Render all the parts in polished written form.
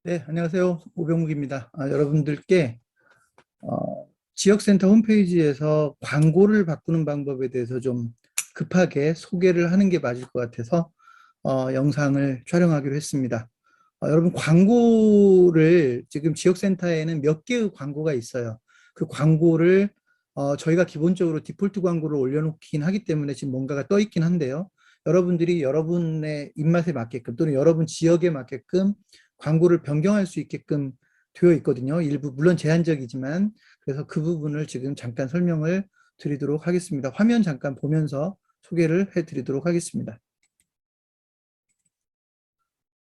네, 안녕하세요. 오병욱입니다. 여러분들께 지역센터 홈페이지에서 광고를 바꾸는 방법에 대해서 좀 급하게 소개를 하는 게 맞을 것 같아서 영상을 촬영하기로 했습니다. 여러분, 광고를 지금 지역센터에는 몇 개의 광고가 있어요. 그 광고를 저희가 기본적으로 디폴트 광고를 올려놓긴 하기 때문에 지금 뭔가가 떠 있긴 한데요. 여러분들이 여러분의 입맛에 맞게끔 또는 여러분 지역에 맞게끔 광고를 변경할 수 있게끔 되어 있거든요. 일부 물론 제한적이지만. 그래서 그 부분을 지금 잠깐 설명을 드리도록 하겠습니다. 화면 잠깐 보면서 소개를 해드리도록 하겠습니다.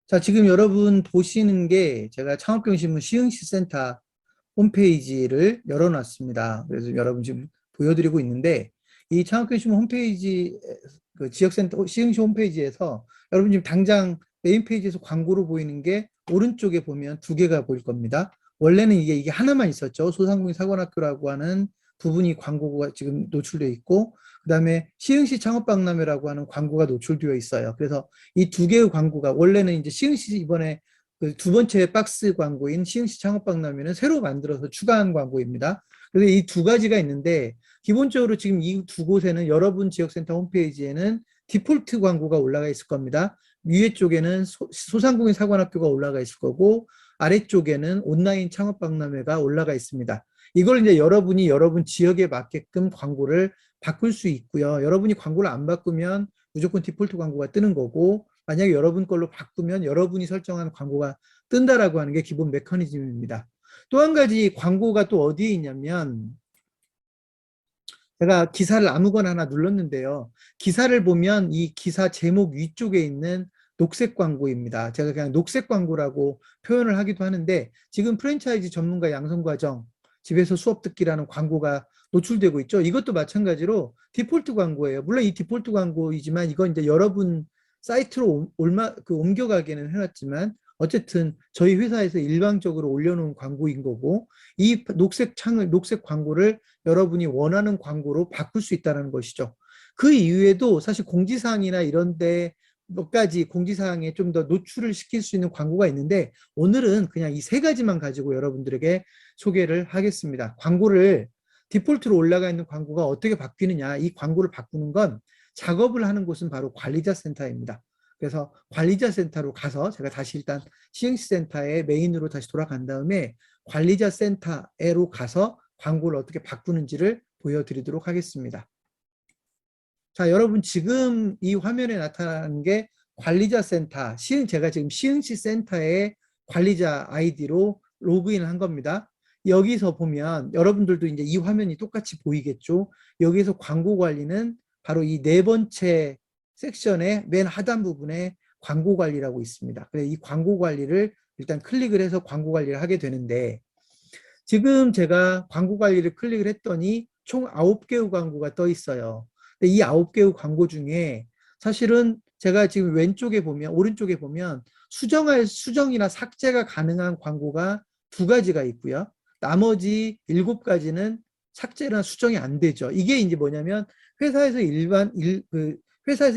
자, 지금 여러분 보시는 게 제가 창업경신문 시흥시 센터 홈페이지를 열어놨습니다. 그래서 여러분 지금 보여드리고 있는데, 이 창업경신문 홈페이지, 그 지역센터 시흥시 홈페이지에서 여러분 지금 당장 메인 페이지에서 광고로 보이는 게 오른쪽에 보면 두 개가 보일 겁니다. 원래는 이게 하나만 있었죠. 소상공인 사관학교라고 하는 부분이 광고가 지금 노출되어 있고, 그 다음에 시흥시 창업박람회라고 하는 광고가 노출되어 있어요. 그래서 이 두 개의 광고가 원래는 이제 시흥시 이번에 그 두 번째 박스 광고인 시흥시 창업박람회는 새로 만들어서 추가한 광고입니다. 그래서 이 두 가지가 있는데, 기본적으로 지금 이 두 곳에는 여러분 지역센터 홈페이지에는 디폴트 광고가 올라가 있을 겁니다. 위에 쪽에는 소상공인 사관학교가 올라가 있을 거고, 아래쪽에는 온라인 창업박람회가 올라가 있습니다. 이걸 이제 여러분이 여러분 지역에 맞게끔 광고를 바꿀 수 있고요. 여러분이 광고를 안 바꾸면 무조건 디폴트 광고가 뜨는 거고, 만약에 여러분 걸로 바꾸면 여러분이 설정한 광고가 뜬다라고 하는 게 기본 메커니즘입니다. 또 한 가지 광고가 또 어디에 있냐면, 제가 기사를 아무거나 하나 눌렀는데요. 기사를 보면 이 기사 제목 위쪽에 있는 녹색 광고입니다. 제가 그냥 녹색 광고라고 표현을 하기도 하는데, 지금 프랜차이즈 전문가 양성과정 집에서 수업 듣기라는 광고가 노출되고 있죠. 이것도 마찬가지로 디폴트 광고예요. 물론 이 디폴트 광고이지만 이건 이제 여러분 사이트로 옮겨가기는 해놨지만, 어쨌든 저희 회사에서 일방적으로 올려놓은 광고인 거고, 이 녹색 광고를 여러분이 원하는 광고로 바꿀 수 있다는 것이죠. 그 이후에도 사실 공지사항이나 이런 데 몇 가지 공지사항에 좀 더 노출을 시킬 수 있는 광고가 있는데, 오늘은 그냥 이 세 가지만 가지고 여러분들에게 소개를 하겠습니다. 광고를 디폴트로 올라가 있는 광고가 어떻게 바뀌느냐, 이 광고를 바꾸는 건 작업을 하는 곳은 바로 관리자 센터입니다. 그래서 관리자 센터로 가서 제가 다시 일단 시흥시 센터의 메인으로 다시 돌아간 다음에 관리자 센터로 가서 광고를 어떻게 바꾸는지를 보여드리도록 하겠습니다. 자, 여러분 지금 이 화면에 나타나는 게 관리자 센터, 제가 지금 시흥시 센터의 관리자 아이디로 로그인을 한 겁니다. 여기서 보면 여러분들도 이제 이 화면이 똑같이 보이겠죠. 여기서 광고 관리는 바로 이 네 번째 섹션의 맨 하단 부분에 광고 관리라고 있습니다. 그래서 이 광고 관리를 일단 클릭을 해서 광고 관리를 하게 되는데, 지금 제가 광고 관리를 클릭을 했더니 총 9개의 광고가 떠 있어요. 근데 이 9개의 광고 중에 사실은 제가 지금 오른쪽에 보면 수정이나 삭제가 가능한 광고가 두 가지가 있고요. 나머지 7가지는 삭제나 수정이 안 되죠. 이게 이제 뭐냐면 회사에서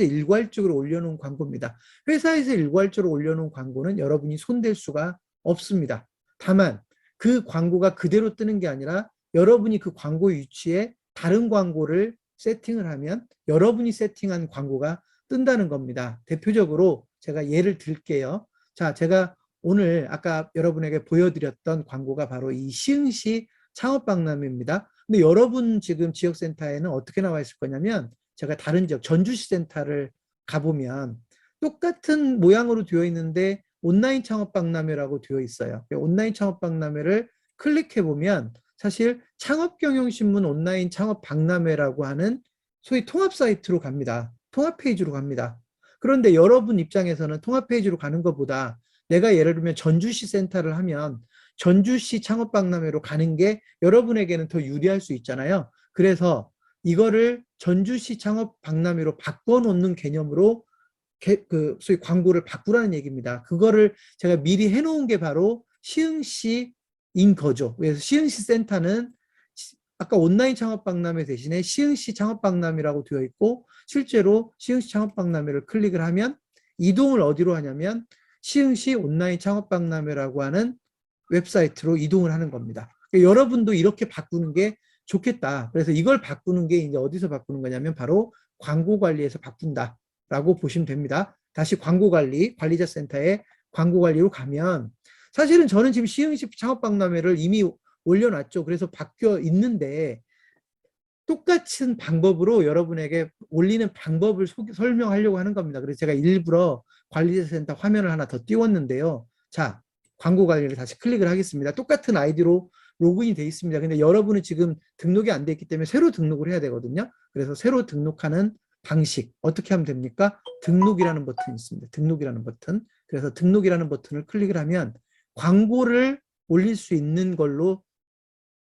일괄적으로 올려놓은 광고입니다. 회사에서 일괄적으로 올려놓은 광고는 여러분이 손댈 수가 없습니다. 다만 그 광고가 그대로 뜨는 게 아니라 여러분이 그 광고 위치에 다른 광고를 세팅을 하면 여러분이 세팅한 광고가 뜬다는 겁니다. 대표적으로 제가 예를 들게요. 자, 제가 오늘 아까 여러분에게 보여드렸던 광고가 바로 이 시흥시 창업박람회입니다. 근데 여러분 지금 지역센터에는 어떻게 나와 있을 거냐면, 제가 다른 지역 전주시 센터를 가보면 똑같은 모양으로 되어 있는데 온라인 창업박람회라고 되어 있어요. 온라인 창업박람회를 클릭해보면 사실 창업경영신문 온라인 창업박람회라고 하는 소위 통합 사이트로 갑니다. 통합 페이지로 갑니다. 그런데 여러분 입장에서는 통합 페이지로 가는 것보다 내가 예를 들면 전주시 센터를 하면 전주시 창업박람회로 가는 게 여러분에게는 더 유리할 수 있잖아요. 그래서 이거를 전주시 창업박람회로 바꿔놓는 개념으로 소위 광고를 바꾸라는 얘기입니다. 그거를 제가 미리 해놓은 게 바로 시흥시인 거죠. 그래서 시흥시 센터는 아까 온라인 창업박람회 대신에 시흥시 창업박람회라고 되어 있고, 실제로 시흥시 창업박람회를 클릭을 하면 이동을 어디로 하냐면 시흥시 온라인 창업박람회라고 하는 웹사이트로 이동을 하는 겁니다. 그러니까 여러분도 이렇게 바꾸는 게 좋겠다. 그래서 이걸 바꾸는 게 이제 어디서 바꾸는 거냐면 바로 광고 관리에서 바꾼다라고 보시면 됩니다. 다시 광고 관리, 관리자 센터에 광고 관리로 가면 사실은 저는 지금 시흥시 창업박람회를 이미 올려놨죠. 그래서 바뀌어 있는데 똑같은 방법으로 여러분에게 올리는 방법을 설명하려고 하는 겁니다. 그래서 제가 일부러 관리자 센터 화면을 하나 더 띄웠는데요. 자, 광고 관리를 다시 클릭을 하겠습니다. 똑같은 아이디로 로그인이 돼 있습니다. 근데 여러분은 지금 등록이 안 돼 있기 때문에 새로 등록을 해야 되거든요. 그래서 새로 등록하는 방식 어떻게 하면 됩니까? 등록이라는 버튼이 있습니다. 등록이라는 버튼. 그래서 등록이라는 버튼을 클릭을 하면 광고를 올릴 수 있는 걸로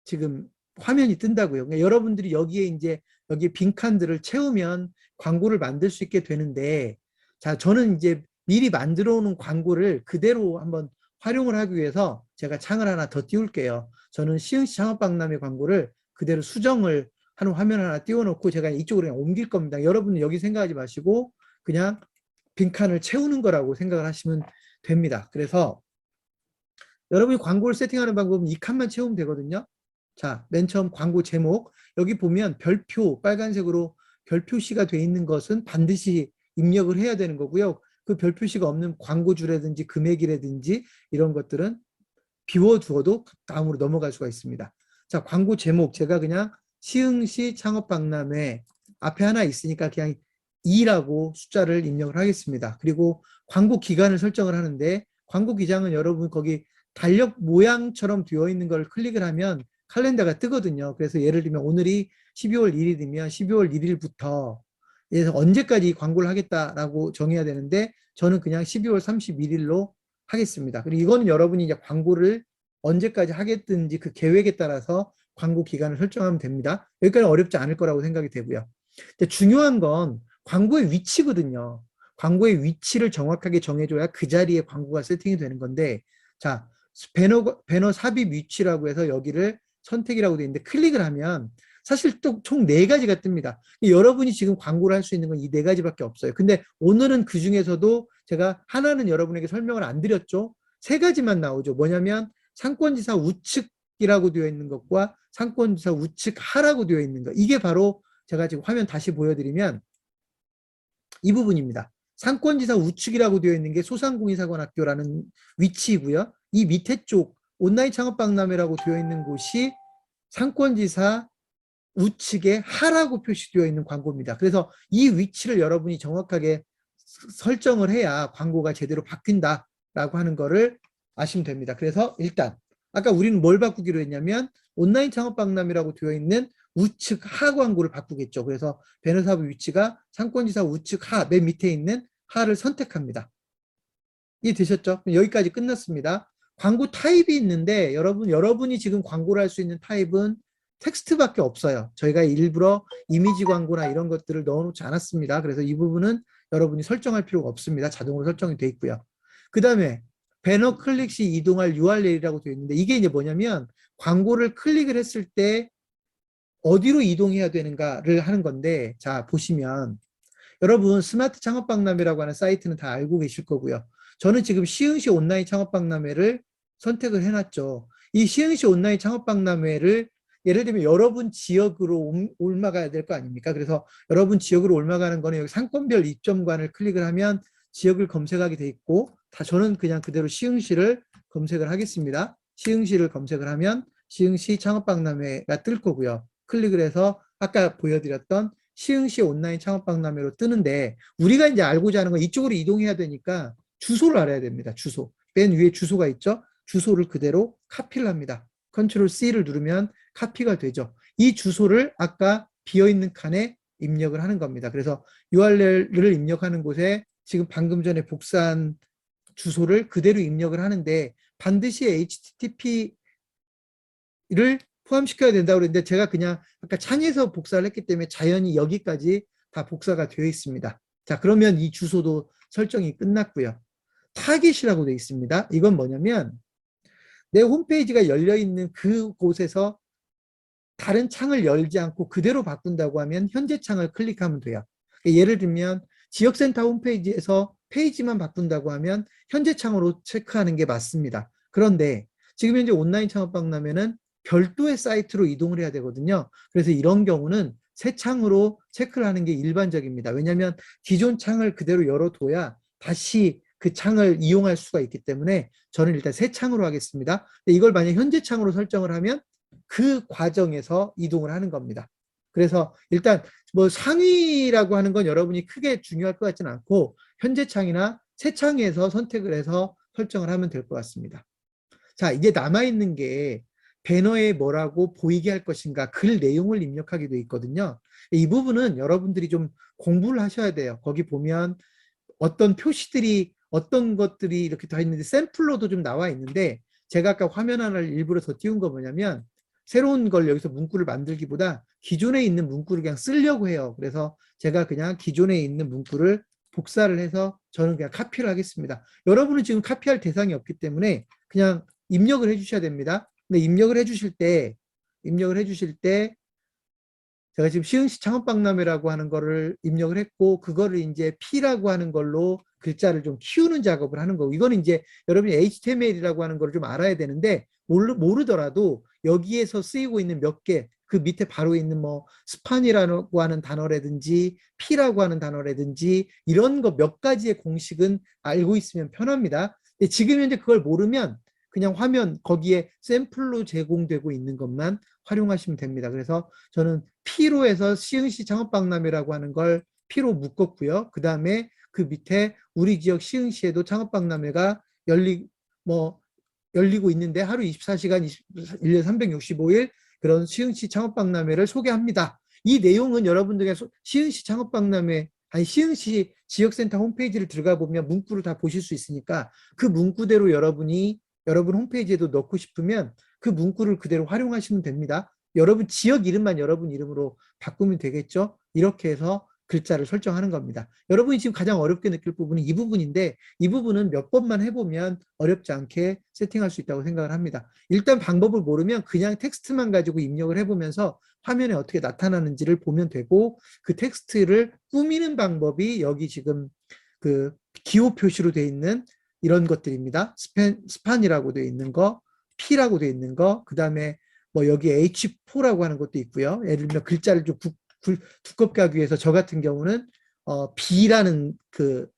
지금 화면이 뜬다고요. 그러니까 여러분들이 여기에 이제 여기 빈칸들을 채우면 광고를 만들 수 있게 되는데, 자, 저는 이제 미리 만들어 놓은 광고를 그대로 한번 활용을 하기 위해서 제가 창을 하나 더 띄울게요. 저는 시흥시 창업박람회 광고를 그대로 수정을 하는 화면 하나 띄워놓고 제가 이쪽으로 그냥 옮길 겁니다. 여러분은 여기 생각하지 마시고 그냥 빈칸을 채우는 거라고 생각을 하시면 됩니다. 그래서 여러분이 광고를 세팅하는 방법은 이 칸만 채우면 되거든요. 자, 맨 처음 광고 제목 여기 보면 별표 빨간색으로 별 표시가 돼 있는 것은 반드시 입력을 해야 되는 거고요. 그 별 표시가 없는 광고주라든지 금액이라든지 이런 것들은 비워두어도 다음으로 넘어갈 수가 있습니다. 자, 광고 제목 제가 그냥 시흥시 창업박람회 앞에 하나 있으니까 그냥 2라고 숫자를 입력을 하겠습니다. 그리고 광고 기간을 설정을 하는데 광고 기장은 여러분 거기 달력 모양처럼 되어 있는 걸 클릭을 하면 칼렌더가 뜨거든요. 그래서 예를 들면 오늘이 12월 1일이면 12월 1일부터 그래서 언제까지 광고를 하겠다라고 정해야 되는데 저는 그냥 12월 31일로 하겠습니다. 그리고 이거는 여러분이 이제 광고를 언제까지 하겠든지 그 계획에 따라서 광고 기간을 설정하면 됩니다. 여기까지 어렵지 않을 거라고 생각이 되고요. 중요한 건 광고의 위치거든요. 광고의 위치를 정확하게 정해줘야 그 자리에 광고가 세팅이 되는 건데, 자, 배너 삽입 위치라고 해서 여기를 선택이라고 되어 있는데 클릭을 하면 사실 또 총 4가지가 뜹니다. 여러분이 지금 광고를 할 수 있는 건 이 4가지밖에 없어요. 근데 오늘은 그 중에서도 제가 하나는 여러분에게 설명을 안 드렸죠. 3가지만 나오죠. 뭐냐면 상권지사 우측이라고 되어 있는 것과 상권지사 우측 하라고 되어 있는 것. 이게 바로 제가 지금 화면 다시 보여드리면 이 부분입니다. 상권지사 우측이라고 되어 있는 게 소상공인사관학교라는 위치이고요. 이 밑에 쪽 온라인 창업박람회라고 되어 있는 곳이 상권지사 우측에 하라고 표시되어 있는 광고입니다. 그래서 이 위치를 여러분이 정확하게 설정을 해야 광고가 제대로 바뀐다라고 하는 거를 아시면 됩니다. 그래서 일단 아까 우리는 뭘 바꾸기로 했냐면 온라인 창업박람회라고 되어 있는 우측 하 광고를 바꾸겠죠. 그래서 배너 삽입 위치가 상권지사 우측 하 맨 밑에 있는 하를 선택합니다. 이해되셨죠? 여기까지 끝났습니다. 광고 타입이 있는데 여러분이 지금 광고를 할 수 있는 타입은 텍스트밖에 없어요. 저희가 일부러 이미지 광고나 이런 것들을 넣어놓지 않았습니다. 그래서 이 부분은 여러분이 설정할 필요가 없습니다. 자동으로 설정이 돼 있고요. 그 다음에 배너 클릭 시 이동할 URL이라고 되어 있는데 이게 이제 뭐냐면 광고를 클릭을 했을 때 어디로 이동해야 되는가를 하는 건데, 자, 보시면 여러분 스마트 창업박람회라고 하는 사이트는 다 알고 계실 거고요. 저는 지금 시흥시 온라인 창업박람회를 선택을 해놨죠. 이 시흥시 온라인 창업박람회를 예를 들면 여러분 지역으로 옮아가야 될 거 아닙니까? 그래서 여러분 지역으로 옮아가는 거는 여기 상권별 입점관을 클릭을 하면 지역을 검색하게 돼 있고, 저는 그냥 그대로 시흥시를 검색을 하겠습니다. 시흥시를 검색을 하면 시흥시 창업박람회가 뜰 거고요. 클릭을 해서 아까 보여드렸던 시흥시 온라인 창업박람회로 뜨는데 우리가 이제 알고자 하는 건 이쪽으로 이동해야 되니까 주소를 알아야 됩니다. 주소. 맨 위에 주소가 있죠. 주소를 그대로 카피를 합니다. 컨트롤 C를 누르면 카피가 되죠. 이 주소를 아까 비어있는 칸에 입력을 하는 겁니다. 그래서 URL을 입력하는 곳에 지금 방금 전에 복사한 주소를 그대로 입력을 하는데 반드시 HTTP를 포함시켜야 된다고 그랬는데 제가 그냥 아까 창에서 복사를 했기 때문에 자연히 여기까지 다 복사가 되어 있습니다. 자, 그러면 이 주소도 설정이 끝났고요. 타깃이라고 되어 있습니다. 이건 뭐냐면 내 홈페이지가 열려있는 그곳에서 다른 창을 열지 않고 그대로 바꾼다고 하면 현재 창을 클릭하면 돼요. 예를 들면 지역센터 홈페이지에서 페이지만 바꾼다고 하면 현재 창으로 체크하는 게 맞습니다. 그런데 지금 현재 온라인 창업박람회는 별도의 사이트로 이동을 해야 되거든요. 그래서 이런 경우는 새 창으로 체크를 하는 게 일반적입니다. 왜냐하면 기존 창을 그대로 열어둬야 다시 그 창을 이용할 수가 있기 때문에 저는 일단 새 창으로 하겠습니다. 이걸 만약 현재 창으로 설정을 하면 그 과정에서 이동을 하는 겁니다. 그래서 일단 뭐 상위라고 하는 건 여러분이 크게 중요할 것 같지는 않고 현재 창이나 새 창에서 선택을 해서 설정을 하면 될 것 같습니다. 자, 이제 남아있는 게 배너에 뭐라고 보이게 할 것인가 글 내용을 입력하게 돼 있거든요. 이 부분은 여러분들이 좀 공부를 하셔야 돼요. 거기 보면 어떤 표시들이 어떤 것들이 이렇게 다 있는데 샘플로도 좀 나와 있는데 제가 아까 화면 하나를 일부러 더 띄운 거 뭐냐면 새로운 걸 여기서 문구를 만들기보다 기존에 있는 문구를 그냥 쓰려고 해요. 그래서 제가 그냥 기존에 있는 문구를 복사를 해서 저는 그냥 카피를 하겠습니다. 여러분은 지금 카피할 대상이 없기 때문에 그냥 입력을 해주셔야 됩니다. 근데 입력을 해주실 때 제가 지금 시흥시 창업박람회라고 하는 거를 입력을 했고 그거를 이제 P라고 하는 걸로 글자를 좀 키우는 작업을 하는 거고 이거는 이제 여러분이 HTML이라고 하는 걸 좀 알아야 되는데 모르더라도 여기에서 쓰이고 있는 몇 개, 그 밑에 바로 있는 뭐 스판이라고 하는 단어라든지 P라고 하는 단어라든지 이런 거 몇 가지의 공식은 알고 있으면 편합니다. 근데 지금 현재 그걸 모르면 그냥 화면 거기에 샘플로 제공되고 있는 것만 활용하시면 됩니다. 그래서 저는 P로 해서 시흥시 창업박람회라고 하는 걸 P로 묶었고요. 그 다음에 그 밑에 우리 지역 시흥시에도 창업박람회가 열리고 있는데 하루 24시간 1년 365일 그런 시흥시 창업박람회를 소개합니다. 이 내용은 여러분들의 시흥시 창업박람회 아니 시흥시 지역센터 홈페이지를 들어가 보면 문구를 다 보실 수 있으니까 그 문구대로 여러분 홈페이지에도 넣고 싶으면 그 문구를 그대로 활용하시면 됩니다. 여러분 지역 이름만 여러분 이름으로 바꾸면 되겠죠. 이렇게 해서 글자를 설정하는 겁니다. 여러분이 지금 가장 어렵게 느낄 부분은 이 부분인데 이 부분은 몇 번만 해보면 어렵지 않게 세팅할 수 있다고 생각을 합니다. 일단 방법을 모르면 그냥 텍스트만 가지고 입력을 해보면서 화면에 어떻게 나타나는지를 보면 되고 그 텍스트를 꾸미는 방법이 여기 지금 그 기호 표시로 되어 있는 이런 것들입니다. 스판이라고 되어 있는 거, P라고 되어 있는 거, 그 다음에 뭐 여기 H4라고 하는 것도 있고요. 예를 들면 글자를 좀 두껍게 하기 위해서 저 같은 경우는 B라는 그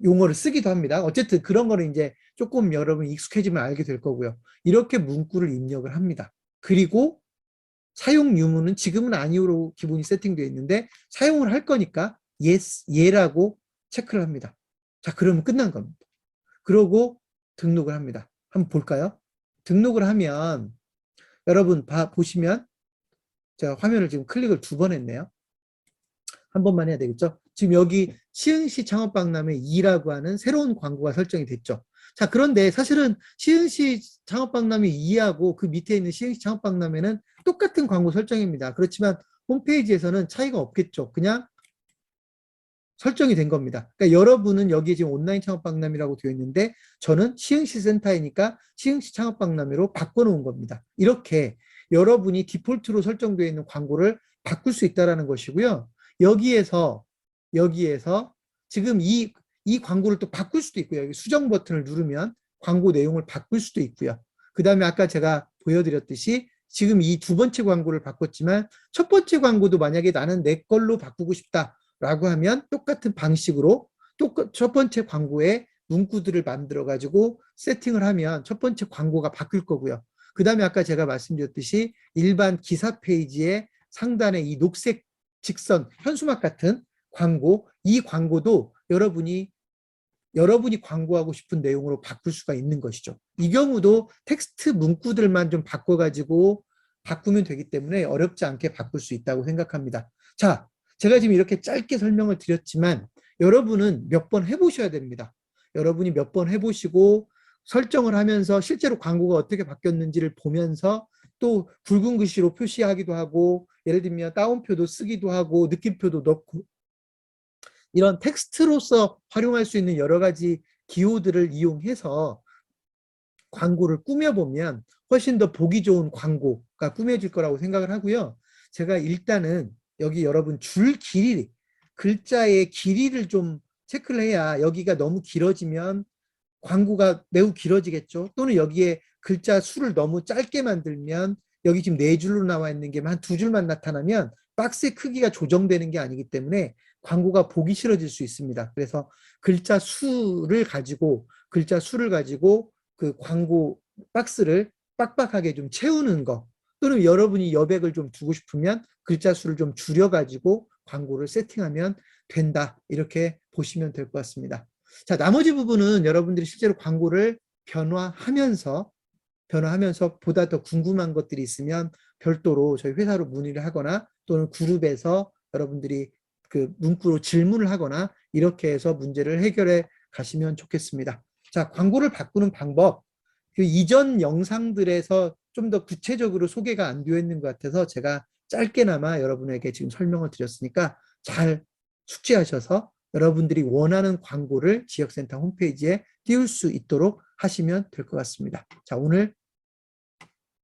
용어를 쓰기도 합니다. 어쨌든 그런 거는 이제 조금 여러분 익숙해지면 알게 될 거고요. 이렇게 문구를 입력을 합니다. 그리고 사용 유무는 지금은 아니오로 기본이 세팅되어 있는데 사용을 할 거니까 yes, 예라고 체크를 합니다. 자, 그러면 끝난 겁니다. 그러고 등록을 합니다. 한번 볼까요? 등록을 하면 여러분 보시면 제가 화면을 지금 클릭을 2번 했네요. 한 번만 해야 되겠죠? 지금 여기 시흥시 창업박람회 2라고 하는 새로운 광고가 설정이 됐죠. 자, 그런데 사실은 시흥시 창업박람회 2하고 그 밑에 있는 시흥시 창업박람회는 똑같은 광고 설정입니다. 그렇지만 홈페이지에서는 차이가 없겠죠. 그냥 설정이 된 겁니다. 그러니까 여러분은 여기에 지금 온라인 창업박람회라고 되어 있는데 저는 시흥시 센터이니까 시흥시 창업박람회로 바꿔놓은 겁니다. 이렇게 여러분이 디폴트로 설정되어 있는 광고를 바꿀 수 있다는 것이고요. 여기에서 지금 이 광고를 또 바꿀 수도 있고요. 여기 수정 버튼을 누르면 광고 내용을 바꿀 수도 있고요. 그 다음에 아까 제가 보여드렸듯이 지금 이 2번째 광고를 바꿨지만 첫 번째 광고도 만약에 나는 내 걸로 바꾸고 싶다라고 하면 똑같은 방식으로 첫 번째 광고에 문구들을 만들어 가지고 세팅을 하면 첫 번째 광고가 바뀔 거고요. 그 다음에 아까 제가 말씀드렸듯이 일반 기사 페이지의 상단에 이 녹색 직선 현수막 같은 광고, 이 광고도 여러분이 광고하고 싶은 내용으로 바꿀 수가 있는 것이죠. 이 경우도 텍스트 문구들만 좀 바꿔가지고 바꾸면 되기 때문에 어렵지 않게 바꿀 수 있다고 생각합니다. 자, 제가 지금 이렇게 짧게 설명을 드렸지만 여러분은 몇 번 해보셔야 됩니다. 여러분이 몇 번 해보시고 설정을 하면서 실제로 광고가 어떻게 바뀌었는지를 보면서 또 굵은 글씨로 표시하기도 하고 예를 들면 따옴표도 쓰기도 하고 느낌표도 넣고 이런 텍스트로서 활용할 수 있는 여러 가지 기호들을 이용해서 광고를 꾸며보면 훨씬 더 보기 좋은 광고가 꾸며질 거라고 생각을 하고요. 제가 일단은 여기 여러분 글자의 길이를 좀 체크를 해야 여기가 너무 길어지면 광고가 매우 길어지겠죠. 또는 여기에 글자 수를 너무 짧게 만들면 여기 지금 네 줄로 나와 있는 게 한 두 줄만 나타나면 박스의 크기가 조정되는 게 아니기 때문에 광고가 보기 싫어질 수 있습니다. 그래서 글자 수를 가지고 그 광고 박스를 빡빡하게 좀 채우는 거, 또는 여러분이 여백을 좀 두고 싶으면 글자 수를 좀 줄여가지고 광고를 세팅하면 된다. 이렇게 보시면 될 것 같습니다. 자, 나머지 부분은 여러분들이 실제로 광고를 변화하면서 보다 더 궁금한 것들이 있으면 별도로 저희 회사로 문의를 하거나 또는 그룹에서 여러분들이 그 문구로 질문을 하거나 이렇게 해서 문제를 해결해 가시면 좋겠습니다. 자, 광고를 바꾸는 방법. 그 이전 영상들에서 좀 더 구체적으로 소개가 안 되어 있는 것 같아서 제가 짧게나마 여러분에게 지금 설명을 드렸으니까 잘 숙지하셔서 여러분들이 원하는 광고를 지역센터 홈페이지에 띄울 수 있도록 하시면 될 것 같습니다. 자, 오늘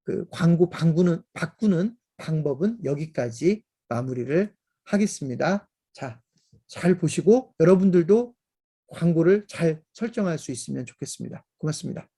그 광고 바꾸는 방법은 여기까지 마무리를 하겠습니다. 자, 잘 보시고 여러분들도 광고를 잘 설정할 수 있으면 좋겠습니다. 고맙습니다.